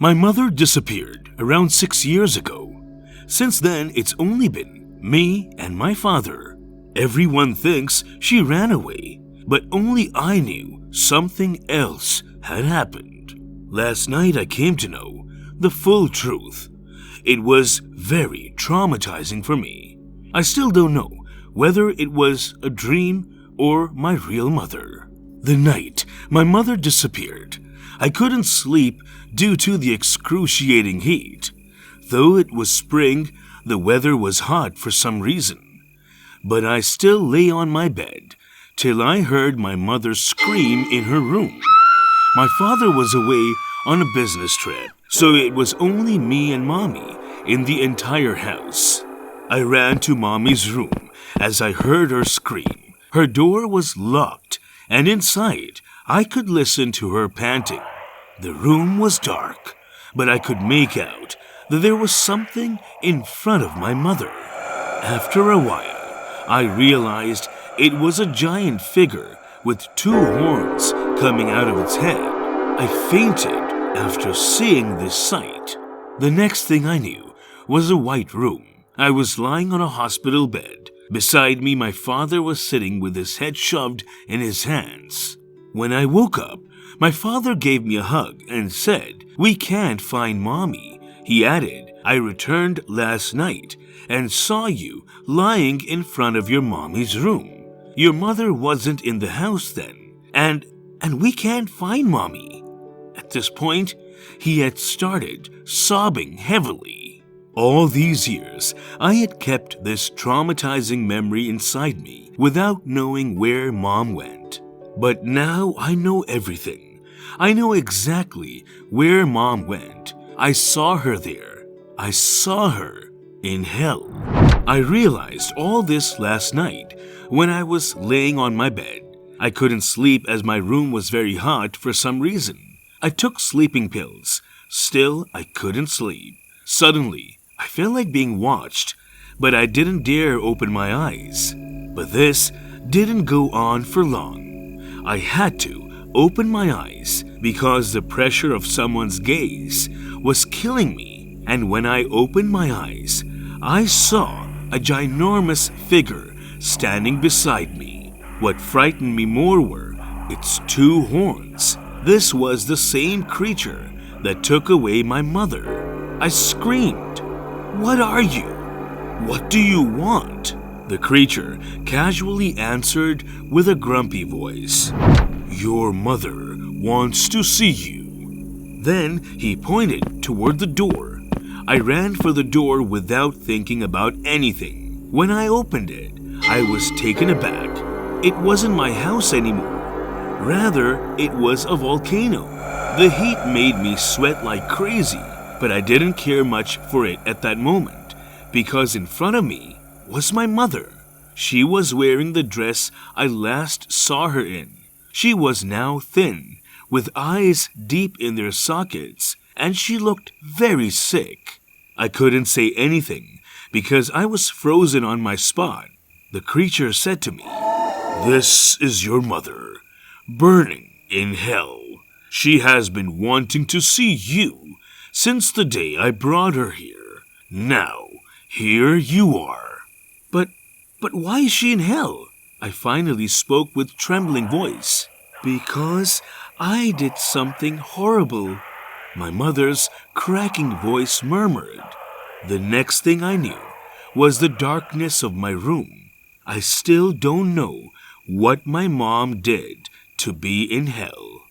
My mother disappeared around 6 years ago. Since then, it's only been me and my father. Everyone thinks she ran away, but only I knew something else had happened. Last night I came to know the full truth. It was very traumatizing for me. I still don't know whether it was a dream or my real mother. The night my mother disappeared, I couldn't sleep due to the excruciating heat. Though it was spring, the weather was hot for some reason. But I still lay on my bed till I heard my mother scream in her room. My father was away on a business trip, so it was only me and Mommy in the entire house. I ran to Mommy's room as I heard her scream. Her door was locked, and inside I could listen to her panting. The room was dark, but I could make out that there was something in front of my mother. After a while, I realized it was a giant figure with 2 horns coming out of its head. I fainted after seeing this sight. The next thing I knew was a white room. I was lying on a hospital bed. Beside me, my father was sitting with his head shoved in his hands. When I woke up, my father gave me a hug and said, "We can't find Mommy." He added, "I returned last night and saw you lying in front of your mommy's room. Your mother wasn't in the house then, and we can't find Mommy." At this point, he had started sobbing heavily. All these years, I had kept this traumatizing memory inside me without knowing where Mom went. But now I know everything. I know exactly where Mom went. I saw her there. I saw her in hell. I realized all this last night when I was laying on my bed. I couldn't sleep as my room was very hot for some reason. I took sleeping pills. Still, I couldn't sleep. Suddenly, I felt like being watched, but I didn't dare open my eyes. But this didn't go on for long. I had to open my eyes because the pressure of someone's gaze was killing me. And when I opened my eyes, I saw a ginormous figure standing beside me. What frightened me more were its 2 horns. This was the same creature that took away my mother. I screamed, "What are you? What do you want?" The creature casually answered with a grumpy voice, "Your mother wants to see you." Then he pointed toward the door. I ran for the door without thinking about anything. When I opened it, I was taken aback. It wasn't my house anymore. Rather, it was a volcano. The heat made me sweat like crazy, but I didn't care much for it at that moment because in front of me was my mother. She was wearing the dress I last saw her in. She was now thin, with eyes deep in their sockets, and she looked very sick. I couldn't say anything because I was frozen on my spot. The creature said to me, "This is your mother, burning in hell. She has been wanting to see you since the day I brought her here. Now, here you are." But why is she in hell? I finally spoke with trembling voice. "Because I did something horrible," my mother's cracking voice murmured. The next thing I knew was the darkness of my room. I still don't know what my mom did to be in hell.